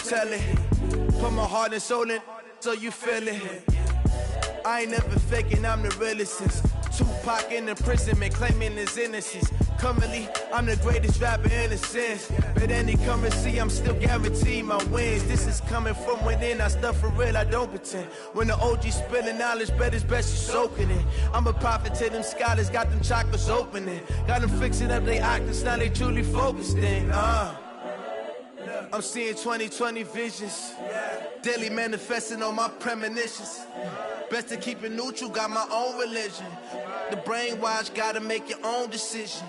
tell it. Put my heart and soul in, so you feel it. I ain't never faking, I'm the realest since Tupac in the prison, man, claiming his innocence. Currently, I'm the greatest rapper in a sense. But any currency, I'm still guaranteed my wins. This is coming from within, I stuff for real, I don't pretend. When the OG spilling knowledge, bet it's best you soaking it. I'm a prophet to them scholars, got them chakras opening. Got them fixing up they octaves, now they truly focused in. I'm seeing 2020 visions. Daily manifesting on my premonitions. Best to keep it neutral, got my own religion. The brainwash, gotta make your own decision.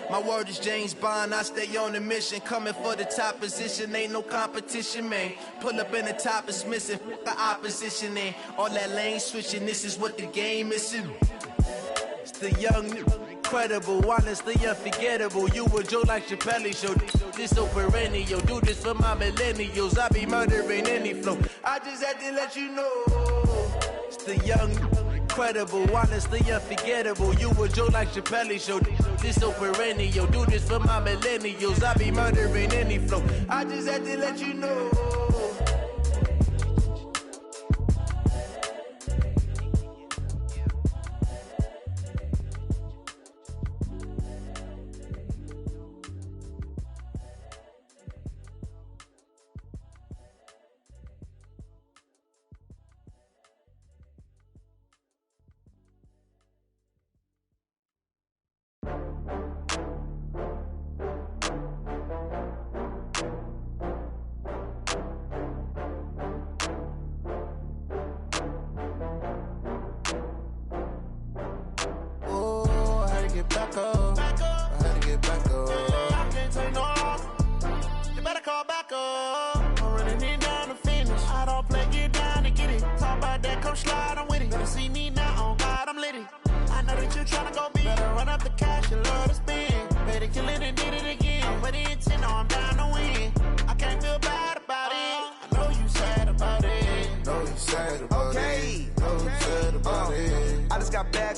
My word is James Bond, I stay on the mission. Coming for the top position, ain't no competition, man. Pull up in the top, it's missing, the opposition ain't. All that lane switching, this is what the game is. It's the young, incredible, honestly unforgettable. You a Joe like Chappelle show. This so perennial, do this for my millennials. I be murdering any flow. I just had to let you know. It's the young, incredible, honestly unforgettable. You a Joe like Chappelle show. This so perennial, do this for my millennials. I be murdering any flow. I just had to let you know.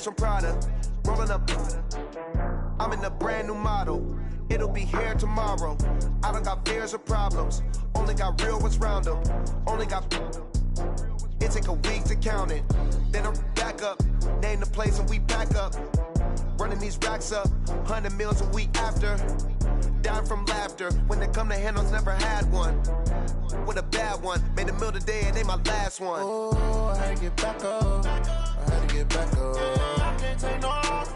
From Prada, rolling up. I'm in a brand new model. It'll be here tomorrow. I don't got fears or problems. Only got real ones round them. Only got. It take a week to count it. Then I'm back up. Name the place and we back up. Running these racks up. 100 meals a week after. Dying from laughter. When they come to handles, never had one. With a bad one. Made a meal today and they my last one. Oh, I had to get back up. I had to get back up. I can't take no off.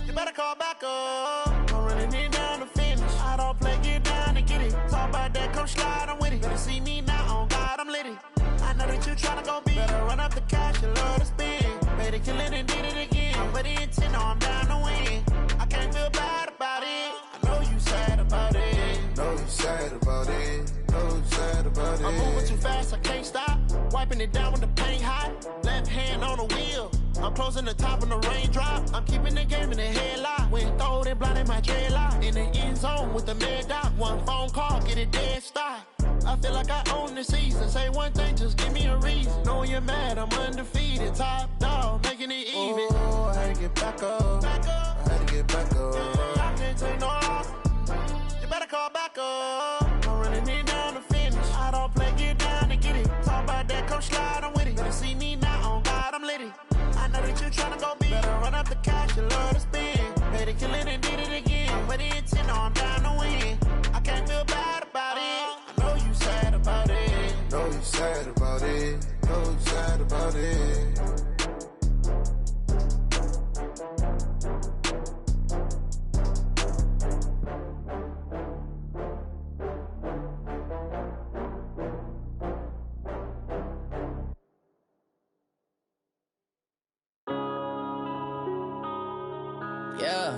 You better call back up. I'm running it down to finish. I don't play, get down to get it. Talk about that, come slide, I'm with it. Better see me now, on God, I'm litty. I know that you tryna go big. Better run up the cash, you love to spend. Better kill it and did it again. I'm with the intent, no, I'm down to win. I can't feel bad about it. I know you sad about it. Know you sad about it. Know you sad about it. I'm moving too fast, I can't stop. Wiping it down when the paint hot. Left hand on the wheel. I'm closing the top when the raindrop. I'm keeping the game in the headlock. When throwed and blinded my dreadlock. In the end zone with the mad dot. One phone call, get it dead stop. I feel like I own the season. Say one thing, just give me a reason. Knowing you're mad, I'm undefeated. Top dog, making it even. Oh, I had to get back up. I had to get back up. I can't take no off. You better call back up. I'm running it down to finish. I don't play, get down to get it. Talk about that, come slide, I'm with it. Better see me now, on God, I'm litty. I know that you tryna go big. Better run up the cash, you love to spend. Better kill it and did it again. With the intent, no, I'm down to win. I can't feel bad about it. I know you sad about it. Know you sad about it. Know you sad about it. Yeah.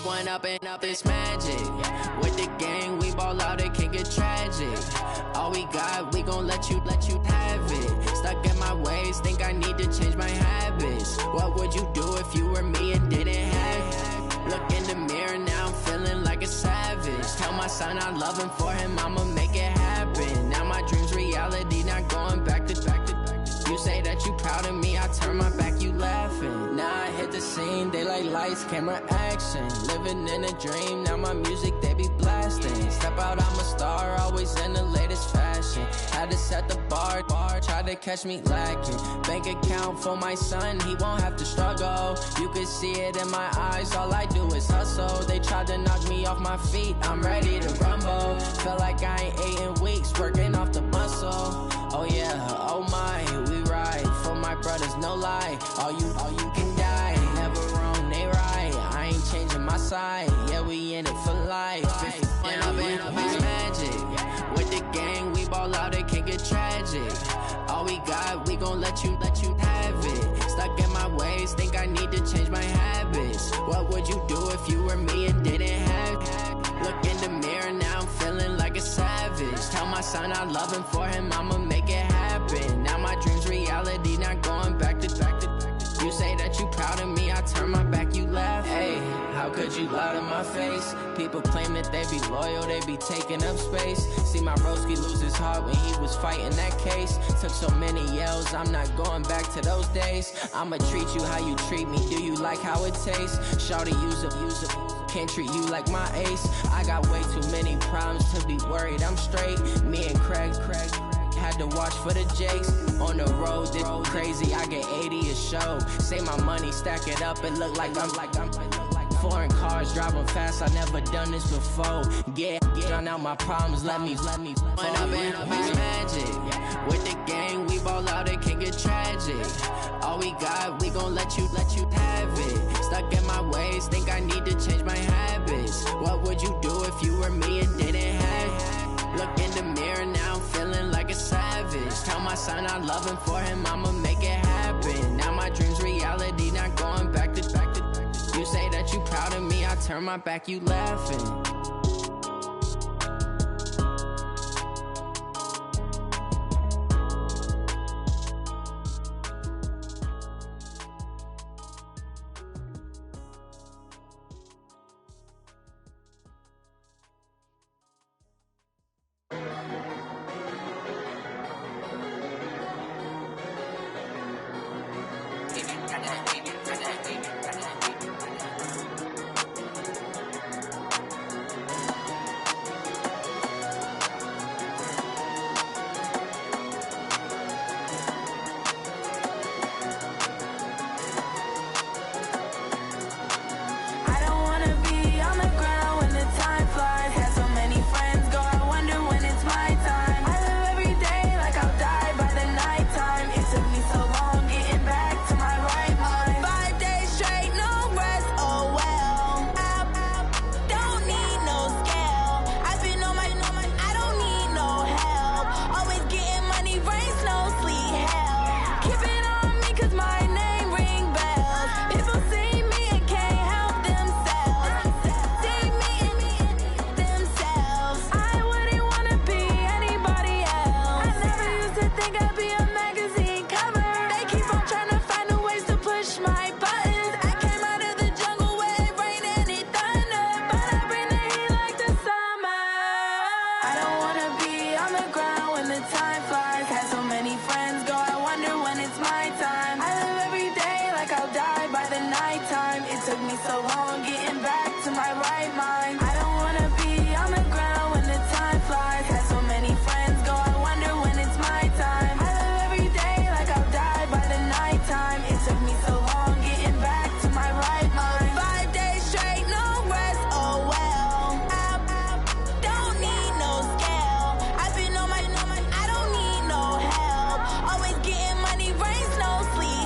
One up and up, it's magic. With the gang, we ball out, it can get tragic. All we got, we gon' let you have it. Stuck in my ways, think I need to change my habits. What would you do if you were me and didn't have it? Look in the mirror, now I'm feeling like a savage. Tell my son I love him, for him I'ma make it happen. Now my dream's reality, not going back to. You say that you proud of me, I turn my back, you laughing. Now I hit the scene, They like lights, camera, action. Living in a dream, now my music they be blasting. Step out, I'm a star, always in the latest fashion. Had to set the bar, try to catch me lacking. Bank account for my son, he won't have to struggle. You can see it in my eyes, all I do is hustle. They tried to knock me off my feet, I'm ready to rumble. Feel like I ain't ate in weeks, working off the muscle. Oh yeah, oh my, we ride for my brothers, no lie. All you can die, never wrong, they right. I ain't changing my side, yeah, we in it for life. When I'm in magic, with the gang, we ball out, it can get tragic. All we got, we gon' let you have it. Stuck in my ways, think I need to change my habits. What would you do if you were me and didn't have it? Look in the mirror, now I'm feeling like a savage. Tell my son I love him, for him I'ma make it happen. Now my dream's reality, not going back to. You say that you proud of me, I turn my back, you laugh. Hey, how could you lie to my face? People claim that they be loyal, they be taking up space. See my broski lose his heart when he was fighting that case. Took so many yells, I'm not going back to those days. I'ma treat you how you treat me, do you like how it tastes? Shawty, use it. Can't treat you like my ace. I got way too many problems to be worried, I'm straight. Me and Craig had to watch for the Jakes. On the road, this crazy, I get 80 a show. Say my money, stack it up, it look like I'm foreign cars, driving fast, I never done this before. Get drown out my problems, let me When I'm in magic, with the gang, we ball out, it can get tragic. All we got, we gon' let you have it. Stuck in my ways, think I need to change my habits. What would you do if you were me and didn't have it? Look in the mirror, now I'm feeling like a savage. Tell my son I love him, for him I'ma make it happen. Now my dream's reality, not going back to. You say that you proud of me, I turn my back, you laughing.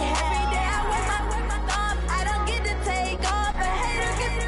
Every day I work my thumb, I don't get to take off. A hater gets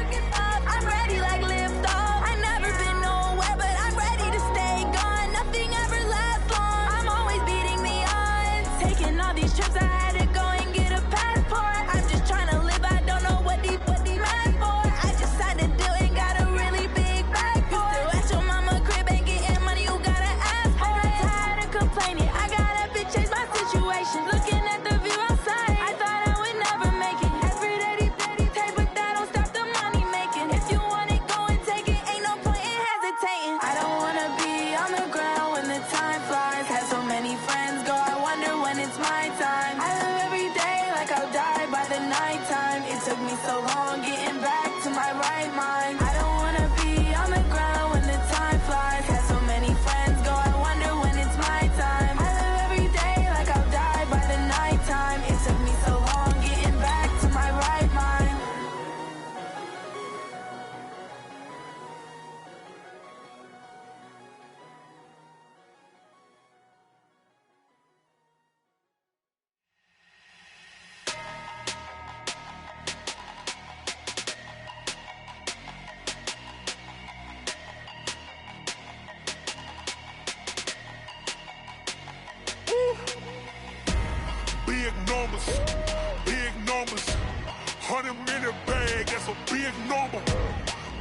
the bag. That's a big number.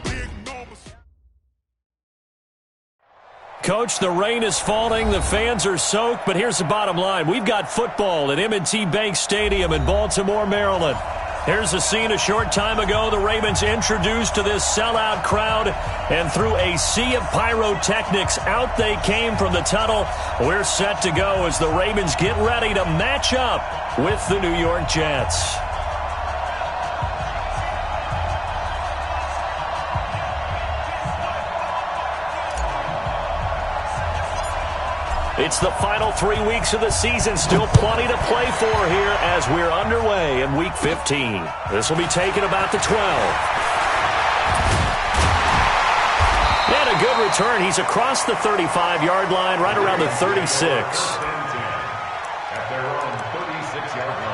Big numbers. Coach, the rain is falling, the fans are soaked, but here's the bottom line. We've got football at M&T Bank Stadium in Baltimore, Maryland. Here's a scene a short time ago. The Ravens introduced to this sellout crowd, and through a sea of pyrotechnics, out they came from the tunnel. We're set to go as the Ravens get ready to match up with the New York Jets. It's the final 3 weeks of the season. Still plenty to play for here as we're underway in Week 15. This will be taken about the 12. And a good return. He's across the 35-yard line, right around the 36. At their own 36-yard line.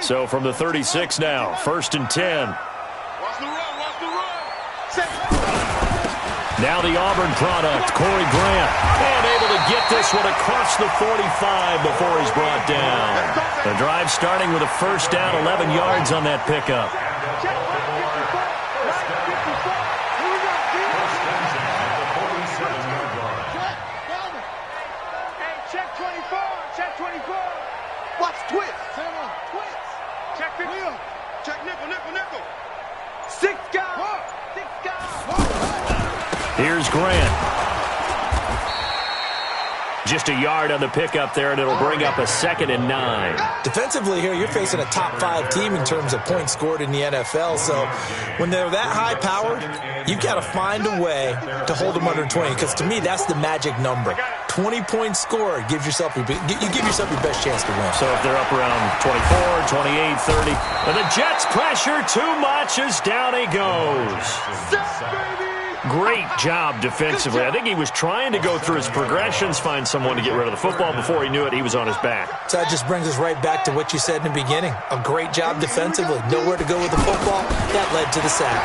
So from the 36 now, 1st and 10. Watch the run, watch the run. Now the Auburn product, Corey Grant. And able to get this one across the 45 before he's brought down. The drive starting with a first down, 11 yards on that pickup. Check 24, check 24. Watch twist. Twist. Check wheel. Check nickel. 6 guys. 6 guys. Here's Grant. Just a yard on the pickup there, and it'll bring up a 2nd and 9. Defensively here, you're facing a top-5 team in terms of points scored in the NFL. So when they're that high-powered, you've got to find a way to hold them under 20. Because to me, that's the magic number. 20 points scored gives yourself you give yourself your best chance to win. So if they're up around 24, 28, 30, and the Jets pressure too much as down he goes. Great job defensively. I think he was trying to go through his progressions, find someone to get rid of the football. Before he knew it, he was on his back. So that just brings us right back to what you said in the beginning. A great job defensively. Nowhere to go with the football. That led to the sack.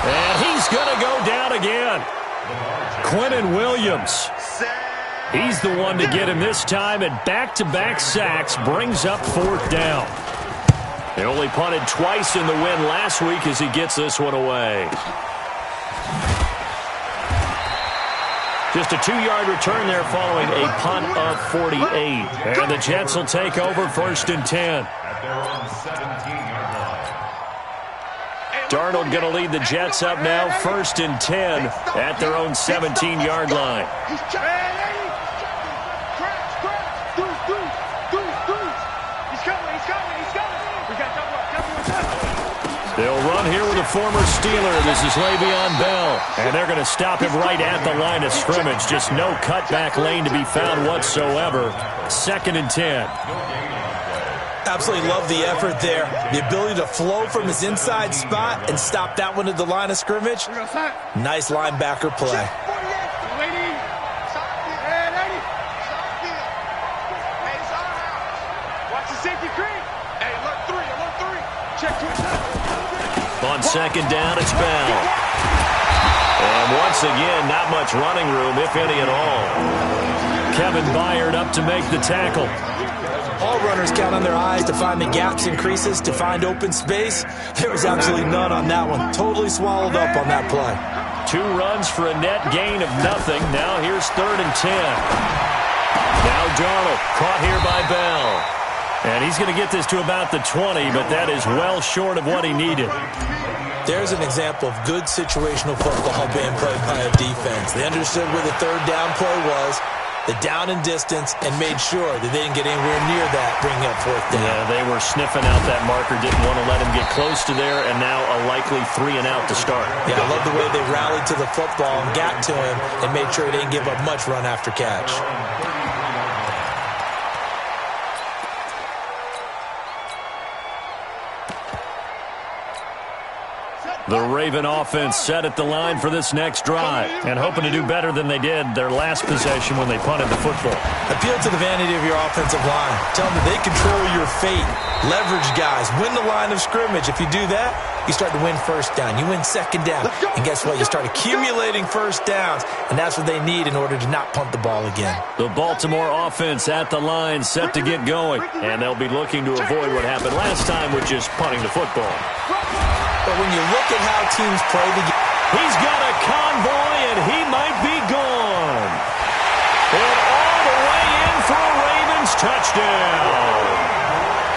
And he's going to go down again. Quentin Williams. He's the one to get him this time, and back-to-back sacks brings up 4th down. They only punted twice in the win last week as he gets this one away. Just a 2-yard return there following a punt of 48. And the Jets will take over 1st and 10. At their own 17-yard line. Darnold going to lead the Jets up now, 1st and 10 at their own 17-yard line. They'll run here with a former Steeler. This is Le'Veon Bell. And they're going to stop him right at the line of scrimmage. Just no cutback lane to be found whatsoever. 2nd and 10. Absolutely love the effort there. The ability to flow from his inside spot and stop that one at the line of scrimmage. Nice linebacker play. On 2nd down, it's Bell. And once again, not much running room, if any at all. Kevin Byard up to make the tackle. All runners count on their eyes to find the gaps and creases, to find open space. There was absolutely none on that one. Totally swallowed up on that play. 2 runs for a net gain of nothing. Now here's 3rd and 10. Now Darnold caught here by Bell. And he's going to get this to about the 20, but that is well short of what he needed. There's an example of good situational football being played by a defense. They understood where the 3rd down play was, the down and distance, and made sure that they didn't get anywhere near that, bringing up 4th down. Yeah, they were sniffing out that marker, didn't want to let him get close to there, and now a likely 3 and out to start. Yeah, I love the way they rallied to the football and got to him and made sure he didn't give up much run after catch. The Raven offense set at the line for this next drive and hoping to do better than they did their last possession when they punted the football. Appeal to the vanity of your offensive line. Tell them that they control your fate. Leverage guys. Win the line of scrimmage. If you do that, you start to win first down. You win second down. And guess what? You start accumulating first downs, and that's what they need in order to not punt the ball again. The Baltimore offense at the line set to get going, and they'll be looking to avoid what happened last time, which is punting the football. But when you look at how teams play the game, he's got a convoy, and he might be gone. And all the way in for a Ravens touchdown.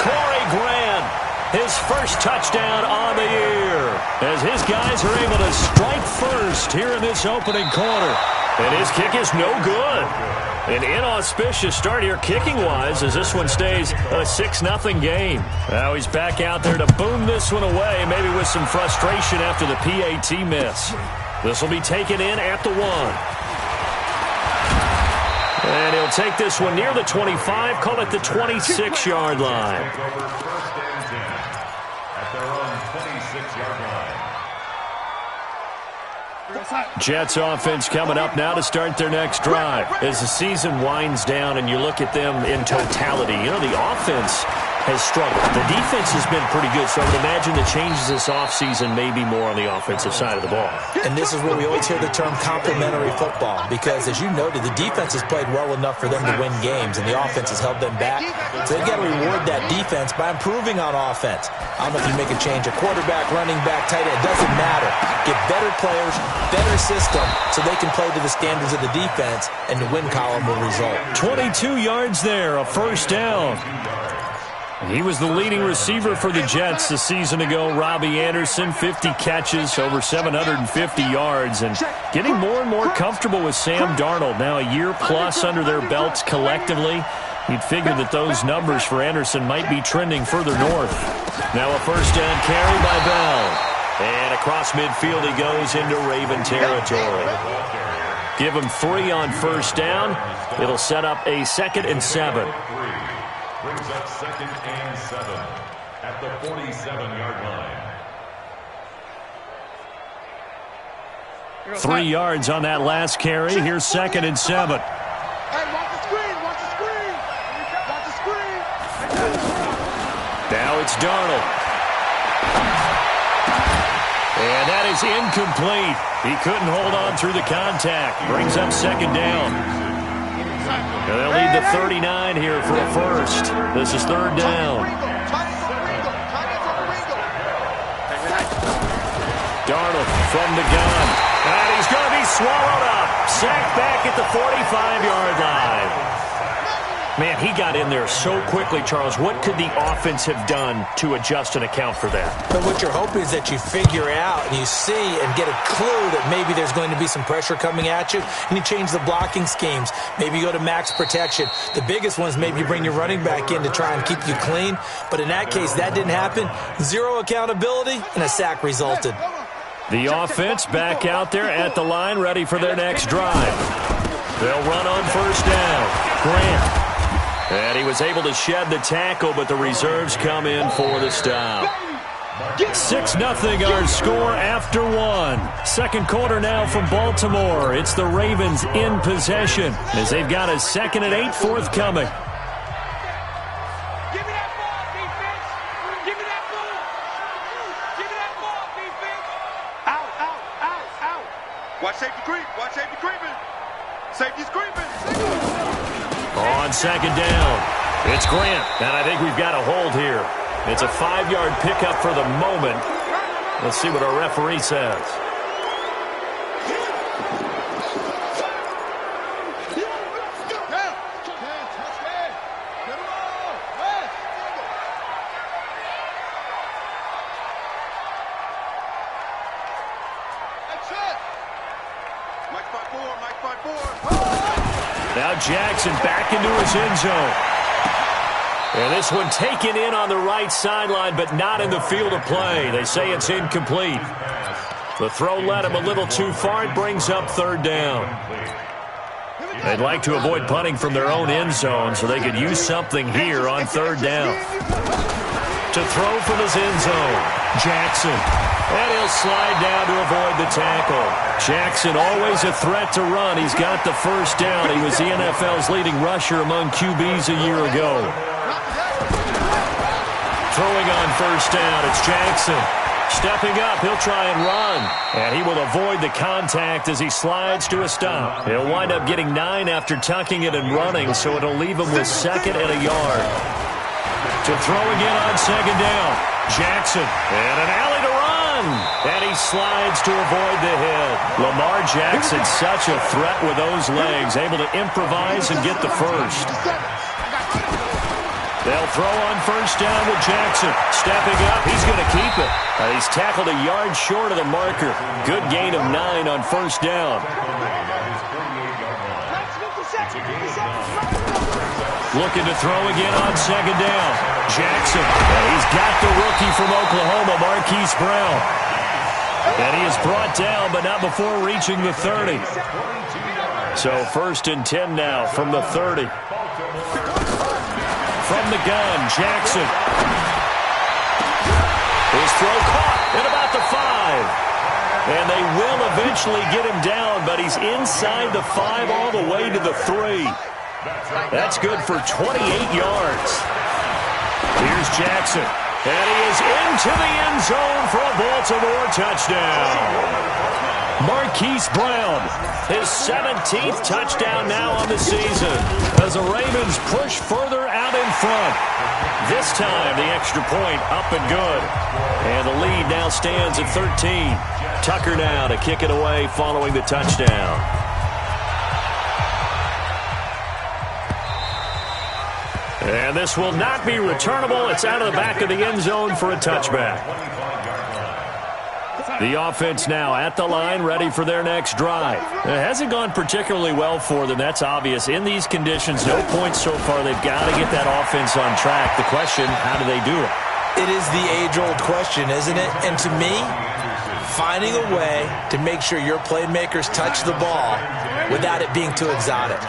Corey Grant, his first touchdown on the year, as his guys are able to strike first here in this opening quarter. And his kick is no good. An inauspicious start here kicking-wise as this one stays a 6-0 game. Now he's back out there to boom this one away, maybe with some frustration after the PAT miss. This will be taken in at the 1. And he'll take this one near the 25, call it the 26-yard line. At their own 26-yard line. Jets offense coming up now to start their next drive. As the season winds down and you look at them in totality, you know, the offense has struggled. The defense has been pretty good, so I would imagine the changes this offseason may be more on the offensive side of the ball. And this is where we always hear the term complementary football, because as you noted, the defense has played well enough for them to win games, and the offense has held them back. So they've got to reward that defense by improving on offense. I don't know if you make a change, a quarterback, running back, tight end, it doesn't matter. Get better players, better system, so they can play to the standards of the defense, and the win column will result. 22 yards there, a first down. He was the leading receiver for the Jets a season ago. Robbie Anderson, 50 catches, over 750 yards, and getting more and more comfortable with Sam Darnold. Now a year plus under their belts collectively. You'd figure that those numbers for Anderson might be trending further north. Now a first down carry by Bell. And across midfield he goes into Raven territory. Give him 3 on first down. It'll set up a 2nd and 7. Brings up 2nd and 7 at the 47-yard line. 3 yards on that last carry. Here's 2nd and 7. Hey, watch the screen, watch the screen. Watch the screen. Now it's Darnold. And that is incomplete. He couldn't hold on through the contact. Brings up 2nd down. And they'll need the 39 here for a first. This is 3rd down. Darnold from the gun. And he's going to be swallowed up. Sacked back at the 45-yard line. Man, he got in there so quickly, Charles. What could the offense have done to adjust and account for that? But what you're hoping is that you figure out and you see and get a clue that maybe there's going to be some pressure coming at you, and you change the blocking schemes. Maybe you go to max protection. The biggest one is maybe you bring your running back in to try and keep you clean. But in that case, that didn't happen. 0 accountability, and a sack resulted. The offense back out there at the line, ready for their next drive. They'll run on first down. Grant. And he was able to shed the tackle, but the reserves come in for the stop. 6-0 our score after 1. Second quarter now from Baltimore. It's the Ravens in possession as they've got a 2nd and 8 forthcoming. Give me that ball, defense. Give me that ball. Give me that ball, defense. Out, out, out, out. Watch safety creep. Watch safety creeping. Safety's creeping. On 2nd down, it's Grant, and I think we've got a hold here. It's a 5-yard pickup for the moment. Let's see what our referee says. Now Jackson back into his end zone. And this one taken in on the right sideline, but not in the field of play. They say it's incomplete. The throw led him a little too far. It brings up 3rd down. They'd like to avoid punting from their own end zone so they could use something here on 3rd down. to throw from his end zone. Jackson. And he'll slide down to avoid the tackle. Jackson always a threat to run. He's got the first down. He was the NFL's leading rusher among QBs a year ago. Throwing on first down, it's Jackson. Stepping up, he'll try and run. And he will avoid the contact as he slides to a stop. He'll wind up getting 9 after tucking it and running, so it'll leave him with 2nd and a yard. To throw again on 2nd down. Jackson. And an alley to run. And he slides to avoid the hit. Lamar Jackson, such a threat with those legs, able to improvise and get the first. They'll throw on first down with Jackson. Stepping up, he's going to keep it. He's tackled a yard short of the marker. Good gain of 9 on first down. Looking to throw again on 2nd down. Jackson, and he's got the rookie from Oklahoma, Marquise Brown. And he is brought down, but not before reaching the 30. So 1st and 10 now from the 30. From the gun, Jackson. His throw caught at about the 5. And they will eventually get him down, but he's inside the 5 all the way to the 3. That's good for 28 yards. Here's Jackson. And he is into the end zone for a Baltimore touchdown. Marquise Brown, his 17th touchdown now on the season as the Ravens push further out in front. This time, the extra point up and good. And the lead now stands at 13. Tucker now to kick it away following the touchdown. And this will not be returnable. It's out of the back of the end zone for a touchback. The offense now at the line, ready for their next drive. It hasn't gone particularly well for them. That's obvious. In these conditions, no points so far. They've got to get that offense on track. The question, how do they do it? It is the age-old question, isn't it? And to me, finding a way to make sure your playmakers touch the ball without it being too exotic.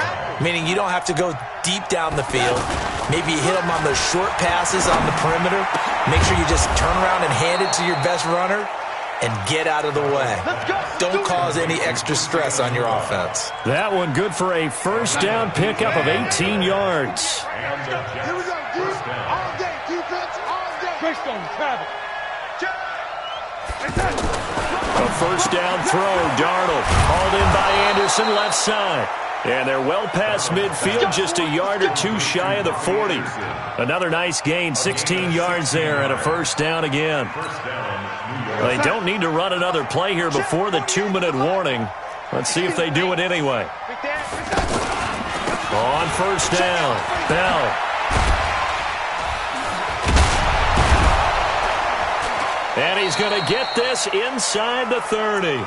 Meaning you don't have to go deep down the field. Maybe you hit them on those short passes on the perimeter. Make sure you just turn around and hand it to your best runner and get out of the way. Don't cause any extra stress on your offense. That one good for a first down pickup of 18 yards. Here we go, D. All day, defense, all day. Greystone, travel. A first down throw, Darnold. Hauled in by Anderson, left side. And they're well past midfield, just a yard or two shy of the 40. Another nice gain, 16 yards there, and a first down again. Well, they don't need to run another play here before the 2-minute warning. Let's see if they do it anyway. On first down, Bell. And he's going to get this inside the 30.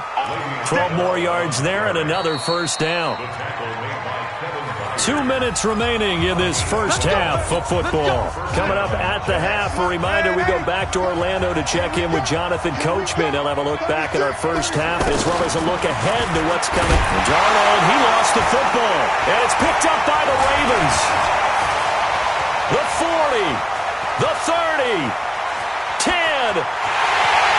12 more yards there and another first down. 2 minutes remaining in this first half of football. Coming up at the half, a reminder, we go back to Orlando to check in with Jonathan Coachman. He'll have a look back at our first half as well as a look ahead to what's coming. Darnold, he lost the football, and it's picked up by the Ravens. The 40, the 30, 10.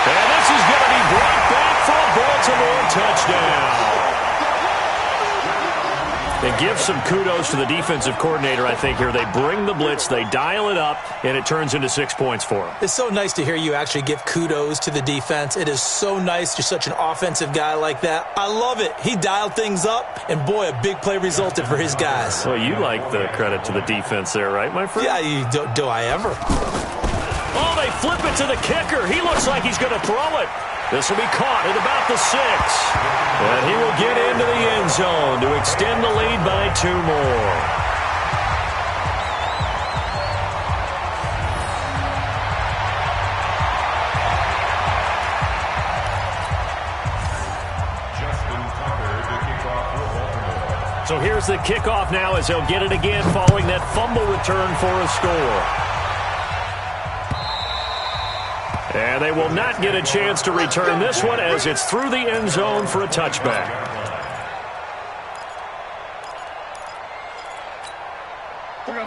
And this is going to be brought back for a Baltimore touchdown. And give some kudos to the defensive coordinator, I think, here. They bring the blitz, they dial it up, and it turns into 6 points for them. It's so nice to hear you actually give kudos to the defense. It is so nice. You're such an offensive guy like that. I love it. He dialed things up, and boy, a big play resulted for his guys. Well, you like the credit to the defense there, right, my friend? Yeah, do I ever? Oh, they flip it to the kicker. He looks like he's going to throw it. This will be caught at about the 6. And he will get into the end zone to extend the lead by 2 more. So here's the kickoff now as they'll get it again following that fumble return for a score. And they will not get a chance to return this one as it's through the end zone for a touchback.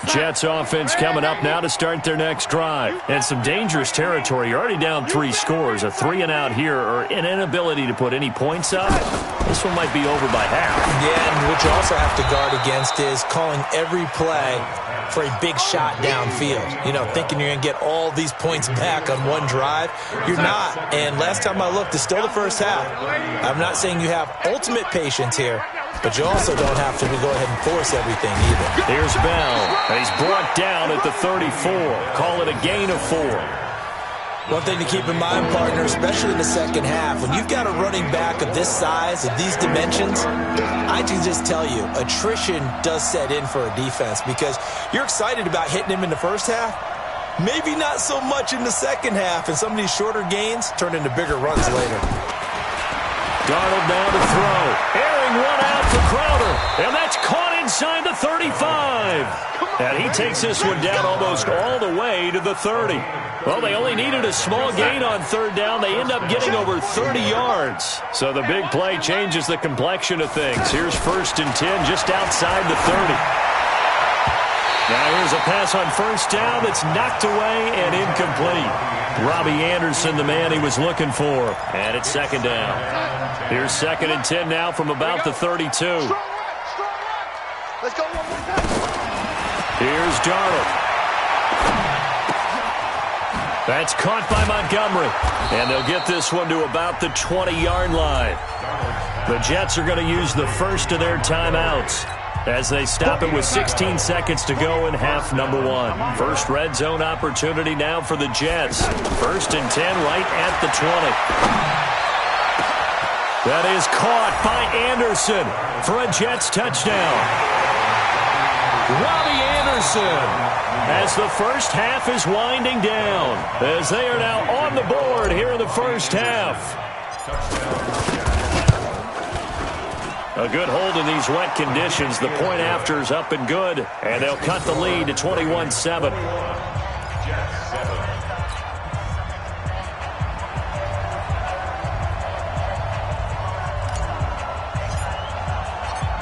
Jets offense coming up now to start their next drive. And some dangerous territory. You're already down 3 scores. A 3-and-out here or an inability to put any points up. This one might be over by half. Yeah, and what you also have to guard against is calling every play for a big shot downfield. You know, thinking you're going to get all these points back on one drive. You're not. And last time I looked, it's still the first half. I'm not saying you have ultimate patience here, but you also don't have to go ahead and force everything either. Here's Bell, and he's brought down at the 34. Call it a gain of 4. One thing to keep in mind, partner, especially in the second half, when you've got a running back of this size, of these dimensions, I can just tell you, attrition does set in for a defense because you're excited about hitting him in the first half, maybe not so much in the second half, and some of these shorter gains turn into bigger runs later. Darnold now to throw. Airing one out for Crowder. And that's caught inside the 35. And he takes this one down almost all the way to the 30. Well, they only needed a small gain on third down. They end up getting over 30 yards. So the big play changes the complexion of things. Here's 1st and 10 just outside the 30. Now here's a pass on first down that's knocked away and incomplete. Robbie Anderson, the man he was looking for. And it's 2nd down. Here's 2nd and 10 now from about the 32. Let's go one more time. Here's Darnold. That's caught by Montgomery. And they'll get this one to about the 20-yard line. The Jets are going to use the first of their timeouts as they stop it with 16 seconds to go in half number 1. First red zone opportunity now for the Jets. 1st and 10 right at the 20. That is caught by Anderson for a Jets touchdown. Robbie Anderson, as the first half is winding down, as they are now on the board here in the first half. A good hold in these wet conditions. The point after is up and good, and they'll cut the lead to 21-7.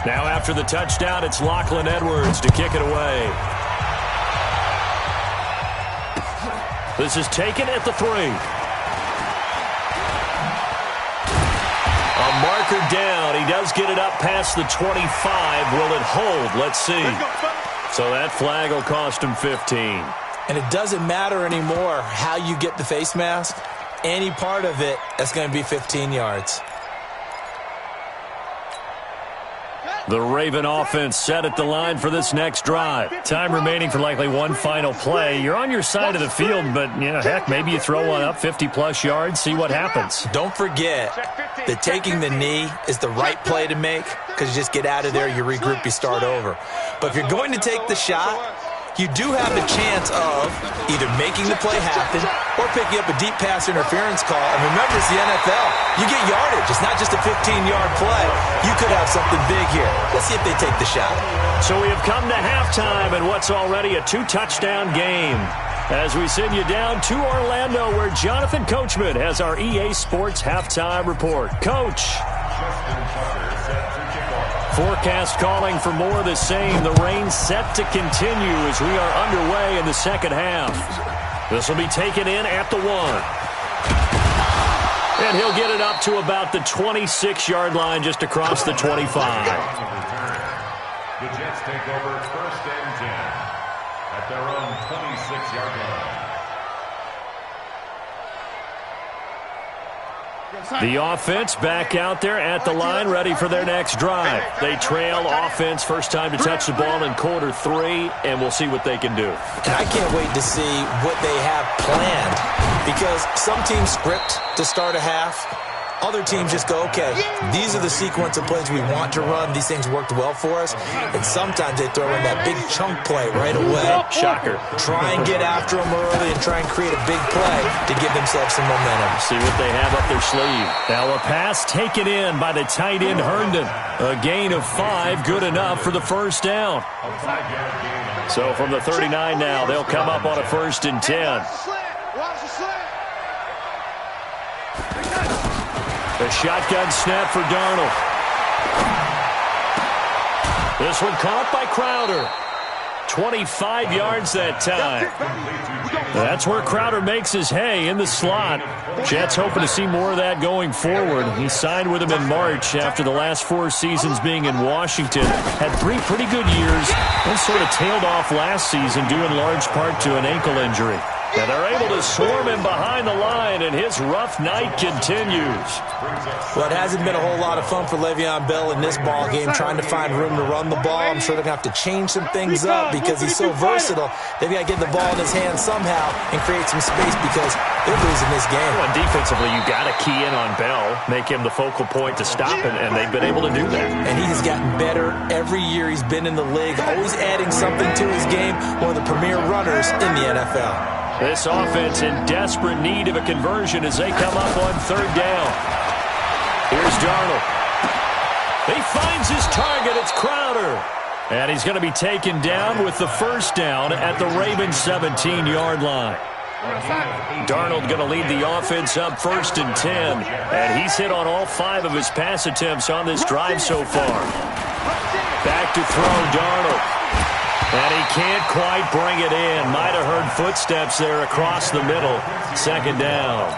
Now after the touchdown, it's Lachlan Edwards to kick it away. This is taken at the 3. A marker down. He does get it up past the 25. Will it hold? Let's see. So that flag will cost him 15. And it doesn't matter anymore how you get the face mask. Any part of it, that's going to be 15 yards. The Raven offense set at the line for this next drive. Time remaining for likely one final play. You're on your side of the field, but, you know, heck, maybe you throw one up 50-plus yards, see what happens. Don't forget that taking the knee is the right play to make because you just get out of there, you regroup, you start over. But if you're going to take the shot, you do have the chance of either making the play happen or picking up a deep pass interference call. And remember, it's the NFL. You get yardage. It's not just a 15-yard play. You could have something big here. Let's see if they take the shot. So we have come to halftime in what's already a 2-touchdown game. As we send you down to Orlando, where Jonathan Coachman has our EA Sports halftime report. Coach. Forecast calling for more of the same. The rain set to continue as we are underway in the second half. This will be taken in at the 1. And he'll get it up to about the 26-yard line just across the 25. The Jets take over 1st and 10 at their own 26-yard line. The offense back out there at the line, ready for their next drive. They trail offense, first time to touch the ball in quarter 3, and we'll see what they can do. And I can't wait to see what they have planned because some teams script to start a half. Other teams just go, okay, these are the sequence of plays we want to run. These things worked well for us. And sometimes they throw in that big chunk play right away. Shocker. Try and get after them early and try and create a big play to give themselves some momentum. See what they have up their sleeve. Now a pass taken in by the tight end Herndon. A gain of 5, good enough for the first down. So from the 39 now, they'll come up on a 1st and 10. A shotgun snap for Darnold. This one caught by Crowder. 25 yards that time. That's where Crowder makes his hay in the slot. Jets hoping to see more of that going forward. He signed with them in March after the last 4 seasons being in Washington. Had 3 pretty good years and sort of tailed off last season due in large part to an ankle injury. And they're able to swarm him behind the line, and his rough night continues. Well, it hasn't been a whole lot of fun for Le'Veon Bell in this ball game, trying to find room to run the ball. I'm sure they're going to have to change some things up because he's so versatile. They've got to get the ball in his hands somehow and create some space because they're losing this game. Well, defensively, you got to key in on Bell, make him the focal point to stop it, and they've been able to do that. And he has gotten better every year he's been in the league, always adding something to his game, one of the premier runners in the NFL. This offense in desperate need of a conversion as they come up on 3rd down. Here's Darnold. He finds his target. It's Crowder. And he's going to be taken down with the 1st down at the Ravens' 17-yard line. Darnold going to lead the offense up 1st and 10. And he's hit on all 5 of his pass attempts on this drive so far. Back to throw, Darnold. And he can't quite bring it in. Might have heard footsteps there across the middle. 2nd down.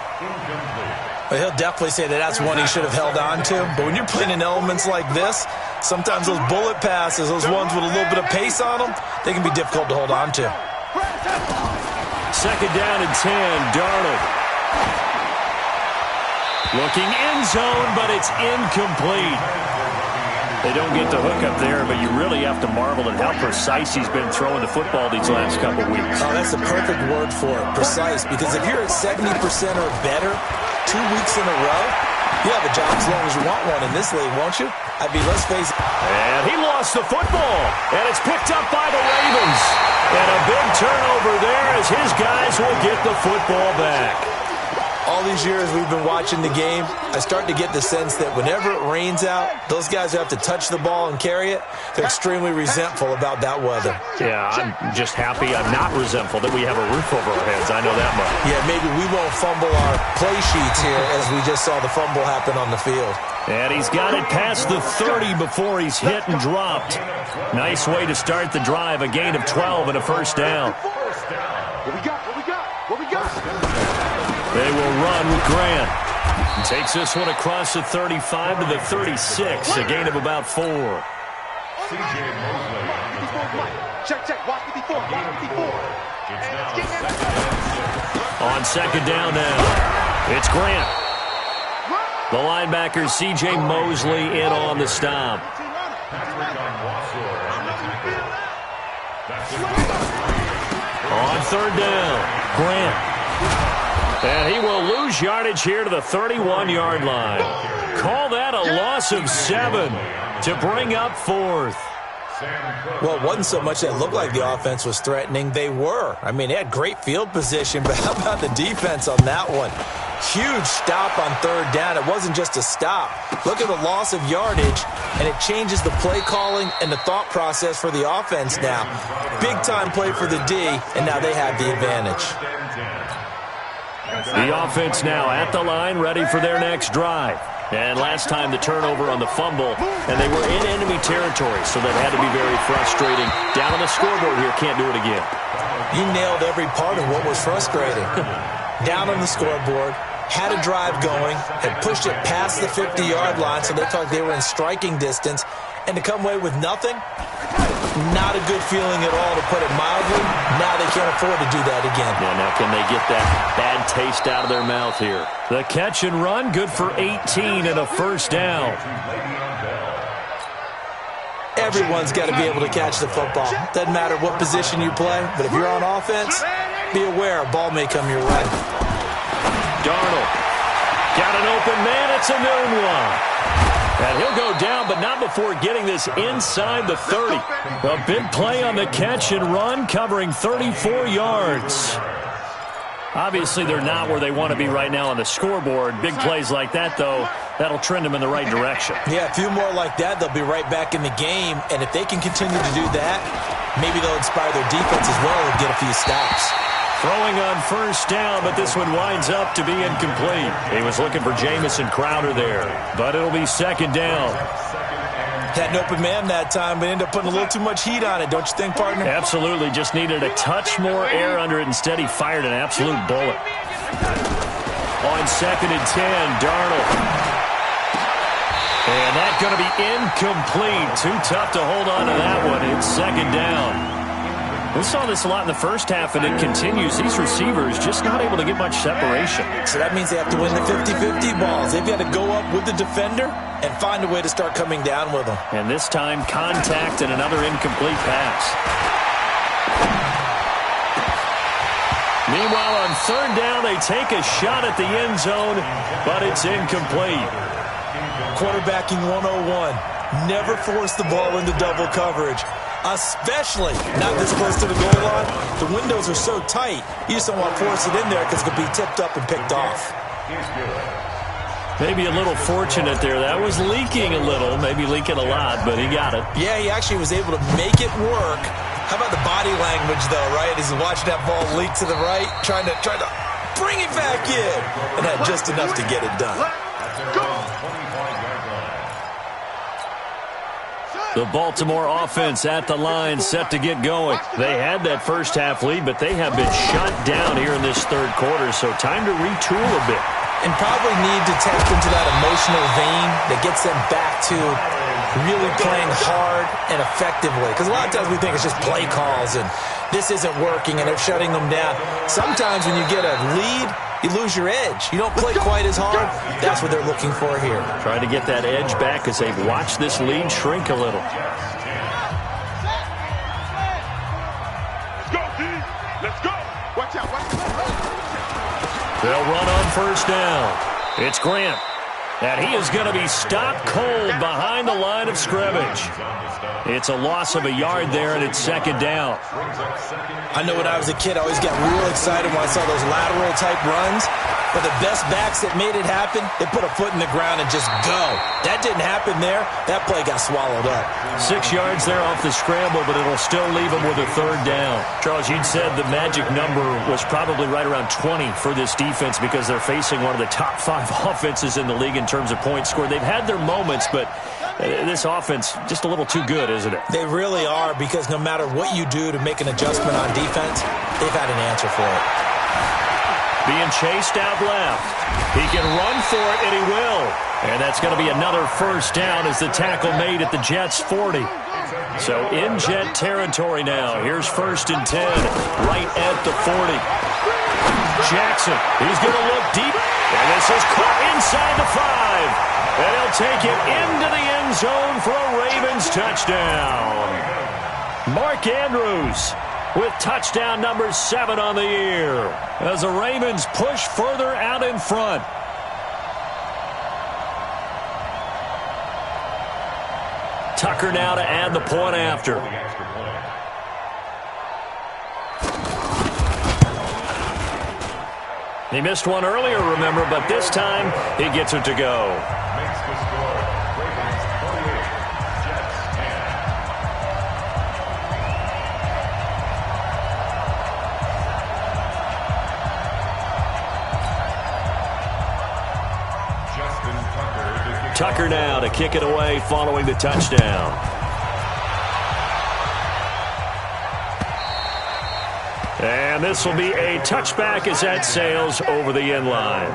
Well, he'll definitely say that that's one he should have held on to. But when you're playing in elements like this, sometimes those bullet passes, those ones with a little bit of pace on them, they can be difficult to hold on to. 2nd down and 10, Darnold. Looking end zone, but it's incomplete. They don't get the hook up there, but you really have to marvel at how precise he's been throwing the football these last couple weeks. Oh, that's the perfect word for it, precise, because if you're at 70% or better 2 weeks in a row, you have a job as long as you want one in this league, won't you? I mean, let's face it. And he lost the football, and it's picked up by the Ravens. And a big turnover there as his guys will get the football back. All these years we've been watching the game, I start to get the sense that whenever it rains out, those guys who have to touch the ball and carry it, they're extremely resentful about that weather. Yeah, I'm just happy I'm not resentful that we have a roof over our heads. I know that much. Yeah, maybe we won't fumble our play sheets here as we just saw the fumble happen on the field. And he's got it past the 30 before he's hit and dropped. Nice way to start the drive, a gain of 12 and a 1st down. What we got? They will run with Grant. He takes this one across the 35 to the 36, a gain of about 4. Check. Watch 54. On 2nd down now, it's Grant. The linebacker, C.J. Mosley, in on the stop. On 3rd down, Grant. And he will lose yardage here to the 31-yard line. Call that a loss of 7 to bring up 4th. Well, it wasn't so much that it looked like the offense was threatening. They were. I mean, they had great field position, but how about the defense on that one? Huge stop on 3rd down. It wasn't just a stop. Look at the loss of yardage, and it changes the play calling and the thought process for the offense now. Big-time play for the D, and now they have the advantage. The offense now at the line, ready for their next drive. And last time the turnover on the fumble, and they were in enemy territory, so that had to be very frustrating. Down on the scoreboard here, can't do it again. You nailed every part of what was frustrating. Down on the scoreboard, had a drive going, had pushed it past the 50-yard line, so they thought they were in striking distance, and to come away with nothing, not a good feeling at all, to put it mildly. Now they can't afford to do that again. Yeah, now can they get that bad taste out of their mouth here? The catch and run, good for 18 and a 1st down. Everyone's got to be able to catch the football. Doesn't matter what position you play, but if you're on offense, be aware a ball may come your way. Darnold got an open man. It's a noon one. And he'll go down, but not before getting this inside the 30. A big play on the catch and run, covering 34 yards. Obviously, they're not where they want to be right now on the scoreboard. Big plays like that, though, that'll trend them in the right direction. Yeah, a few more like that, they'll be right back in the game. And if they can continue to do that, maybe they'll inspire their defense as well and get a few stops. Throwing on 1st down, but this one winds up to be incomplete. He was looking for Jamison Crowder there, but it'll be 2nd down. Had an open man that time, but ended up putting a little too much heat on it, don't you think, partner? Absolutely. Just needed a touch more air under it. Instead, he fired an absolute bullet. On 2nd and 10, Darnold. And that's going to be incomplete. Too tough to hold on to that one. It's 2nd down. We saw this a lot in the first half, and it continues. These receivers just not able to get much separation. So that means they have to win the 50-50 balls. They've got to go up with the defender and find a way to start coming down with them. And this time, contact and another incomplete pass. Meanwhile, on 3rd down, they take a shot at the end zone, but it's incomplete. Quarterbacking 101. Never force the ball into double coverage. Especially not this close to the goal line. The windows are so tight, you just don't want to force it in there because it could be tipped up and picked off. Maybe a little fortunate there. That was leaking a little, maybe leaking a lot, but he got it. Yeah, he actually was able to make it work. How about the body language, though, right? As he's watching that ball leak to the right, trying to bring it back in, and had just enough to get it done. The Baltimore offense at the line, set to get going. They had that first half lead, but they have been shut down here in this 3rd quarter, so time to retool a bit. And probably need to tap into that emotional vein that gets them back to really playing hard and effectively. Because a lot of times we think it's just play calls and this isn't working and they're shutting them down. Sometimes when you get a lead, you lose your edge. You don't play quite as hard. That's what they're looking for here. Trying to get that edge back as they've watched this lead shrink a little. Let's go, D. Let's go. Watch out. They'll run on 1st down. It's Grant. And he is going to be stopped cold behind the line of scrimmage. It's a loss of a yard there, and it's 2nd down. I know when I was a kid, I always got real excited when I saw those lateral-type runs. But the best backs that made it happen, they put a foot in the ground and just go. That didn't happen there. That play got swallowed up. 6 yards there off the scramble, but it'll still leave them with a 3rd down. Charles, you'd said the magic number was probably right around 20 for this defense because they're facing one of the top 5 offenses in the league in terms of points scored. They've had their moments, but this offense just a little too good, isn't it? They really are, because no matter what you do to make an adjustment on defense, they've had an answer for it. Being chased out left. He can run for it, and he will. And that's going to be another 1st down as the tackle made at the Jets' 40. So in Jet territory now. Here's 1st and 10, right at the 40. Jackson, he's going to look deep. And this is caught inside the 5. And he'll take it into the end zone for a Ravens touchdown. Mark Andrews with touchdown number 7 on the year as the Ravens push further out in front. Tucker now to add the point after. He missed one earlier, remember, but this time he gets it to go. Tucker now to kick it away following the touchdown. And this will be a touchback as that sails over the end line.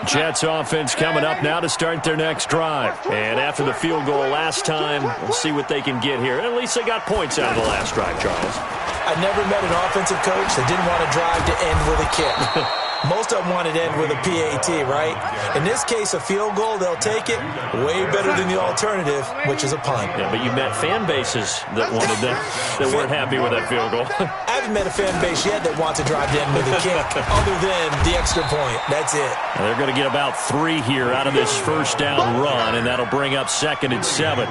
Jets offense coming up now to start their next drive. And after the field goal last time, we'll see what they can get here. At least they got points out of the last drive, Charles. I never met an offensive coach that didn't want to drive to end with a kick. Most of them want to end with a PAT, right? In this case, a field goal, they'll take it. Way better than the alternative, which is a punt. Yeah, but you met fan bases that wanted that weren't happy with that field goal. I haven't met a fan base yet that wants to drive to end with a kick, other than the extra point. That's it. Now they're going to get about 3 here out of this 1st down run, and that'll bring up 2nd and 7.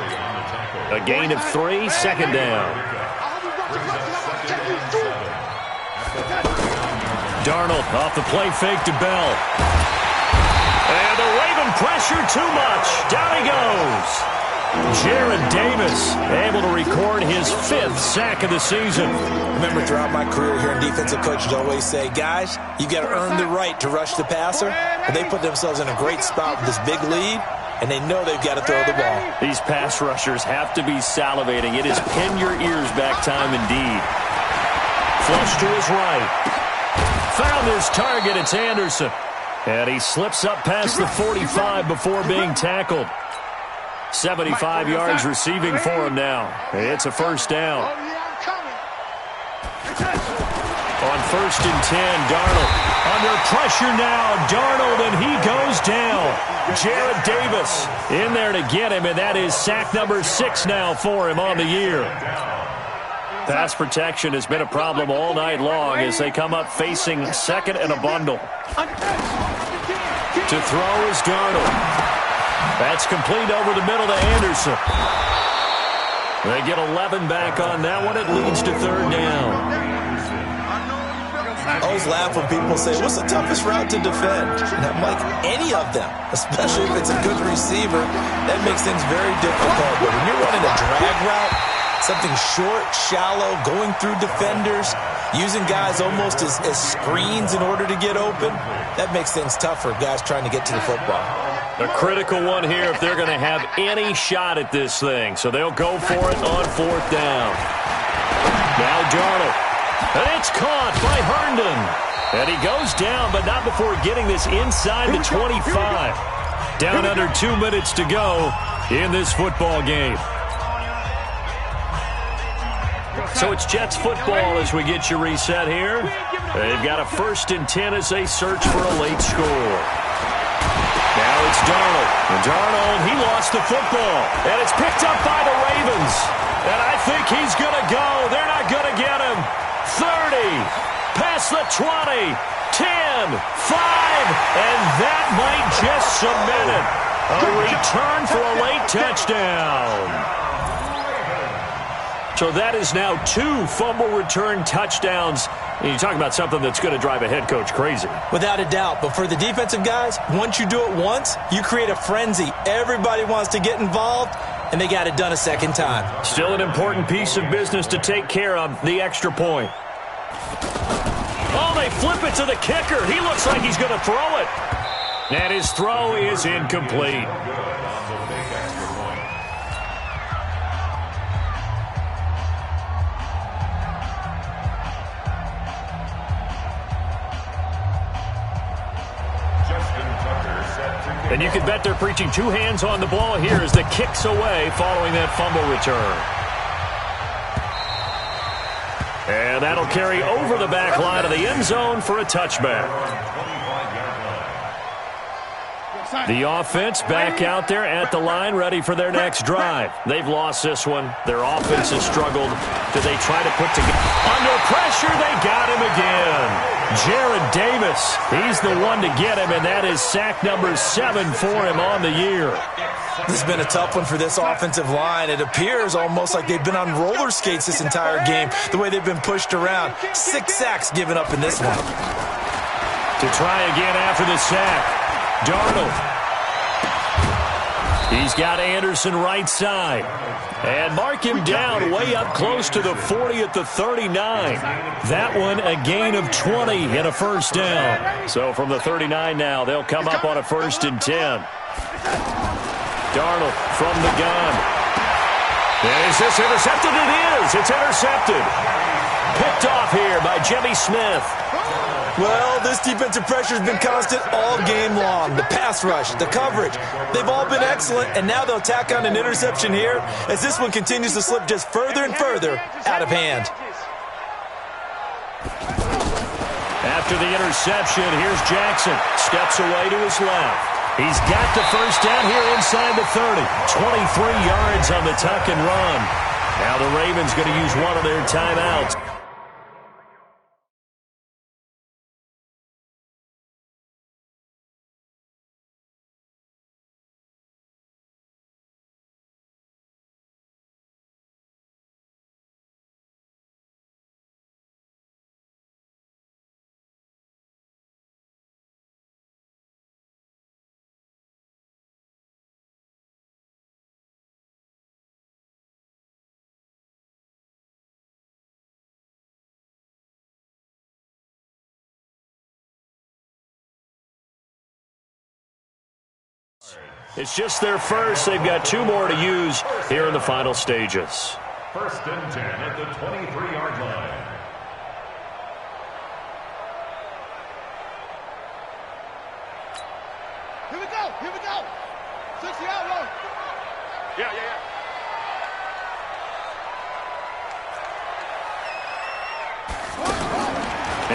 A gain of 3, 2nd down. Darnold off the play fake to Bell. And the Raven pressure too much. Down he goes. Jared Davis able to record his 5th sack of the season. Remember, throughout my career here in defensive coaches always say, guys, you got to earn the right to rush the passer. But they put themselves in a great spot with this big lead. and they know they've got to throw the ball. These pass rushers have to be salivating. It is pin your ears back time indeed. Flush to his right. Found his target. It's Anderson. And he slips up past the 45 before being tackled. 75 yards receiving for him now. It's a first down. On 1st and 10, Darnold. Under pressure now, Darnold, and he goes down. Jared Davis in there to get him, and that is sack number 6 now for him on the year. Pass protection has been a problem all night long as they come up facing second and a bundle. To throw is Darnold. That's complete over the middle to Anderson. They get 11 back on that one. It leads to 3rd down. I always laugh when people say, what's the toughest route to defend? And I'm like, any of them, especially if it's a good receiver, that makes things very difficult. But when you're running a drag route, something short, shallow, going through defenders, using guys almost as screens in order to get open, that makes things tough for guys trying to get to the football. A critical one here if they're going to have any shot at this thing. So they'll go for it on 4th down. Now Darnold. And it's caught by Herndon. And he goes down, but not before getting this inside the 25. Down under 2 minutes to go in this football game. So it's Jets football as we get you reset here. They've got a 1st and 10 as they search for a late score. Now it's Darnold. And Darnold, he lost the football. And it's picked up by the Ravens. And I think he's going to go. They're not going to get him. 30, past the 20, 10, 5, and that might just cement it. A return for a late touchdown. So that is now 2 fumble return touchdowns. And you're talking about something that's going to drive a head coach crazy. Without a doubt. But for the defensive guys, once you do it once, you create a frenzy. Everybody wants to get involved, and they got it done a second time. Still an important piece of business to take care of, the extra point. Oh, they flip it to the kicker. He looks like he's going to throw it. And his throw is incomplete. And you can bet they're preaching 2 hands on the ball here as the kick's away following that fumble return. And that'll carry over the back line of the end zone for a touchback. The offense back out there at the line, ready for their next drive. They've lost this one. Their offense has struggled. Do they try to put together? Under pressure, they got him again. Jared Davis, he's the one to get him, and that is sack number 7 for him on the year. This has been a tough one for this offensive line. It appears almost like they've been on roller skates this entire game, the way they've been pushed around. 6 sacks given up in this one. To try again after the sack. Darnold. He's got Anderson right side. And mark him down way up close to the 40 at the 39. That one a gain of 20 and a first down. So from the 39 now, they'll come up on a 1st and 10. Darnold from the gun. And is this intercepted? It is. It's intercepted. Picked off here by Jimmy Smith. Well, this defensive pressure has been constant all game long. The pass rush, the coverage, they've all been excellent, and now they'll tack on an interception here as this one continues to slip just further and further out of hand. After the interception, here's Jackson. Steps away to his left. He's got the first down here inside the 30. 23 yards on the tuck and run. Now the Ravens going to use one of their timeouts. It's just their first. They've got 2 more to use here in the final stages. 1st and 10 at the 23-yard line. Here we go. 60-yard line. Yeah.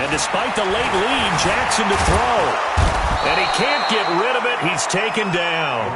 And despite the late lead, Jackson to throw. And he can't get rid of it. He's taken down.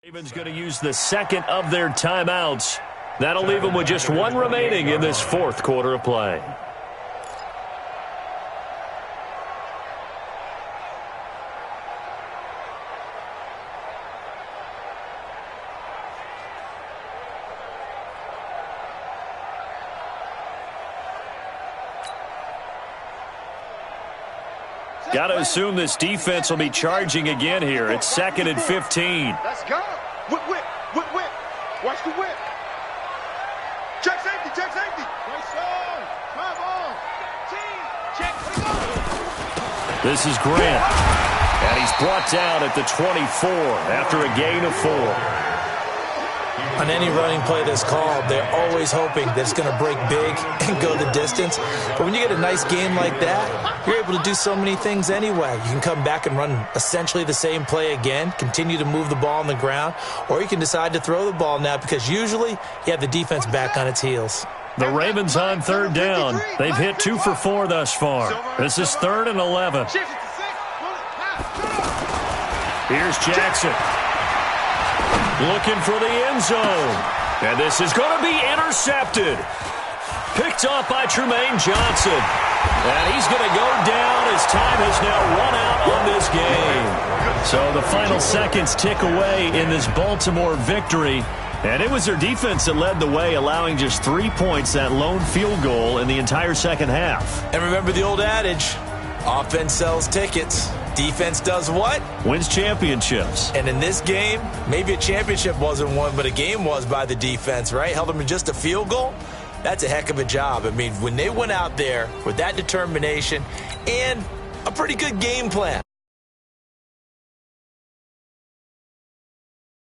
Ravens going to use the second of their timeouts. That'll leave them with just 1 remaining in this 4th quarter of play. Got to assume this defense will be charging again here. It's 2nd and 15. Let's go. Whip. Watch the whip. Check safety. Nice zone. Drive on. Check. This is Grant. And he's brought down at the 24 after a gain of 4. On any running play that's called, they're always hoping that it's going to break big and go the distance. But when you get a nice game like that, you're able to do so many things anyway. You can come back and run essentially the same play again, continue to move the ball on the ground, or you can decide to throw the ball now because usually you have the defense back on its heels. The Ravens on 3rd down. They've hit 2 for 4 thus far. This is 3rd and 11. Here's Jackson. Looking for the end zone. And this is going to be intercepted. Picked off by Tremaine Johnson. And he's going to go down as time has now run out on this game. So the final seconds tick away in this Baltimore victory. And it was their defense that led the way, allowing just 3 points, that lone field goal in the entire second half. And remember the old adage, offense sells tickets. Defense does what? Wins championships. And in this game, maybe a championship wasn't won, but a game was by the defense, right? Held them in just a field goal. That's a heck of a job. I mean, when they went out there with that determination and a pretty good game plan.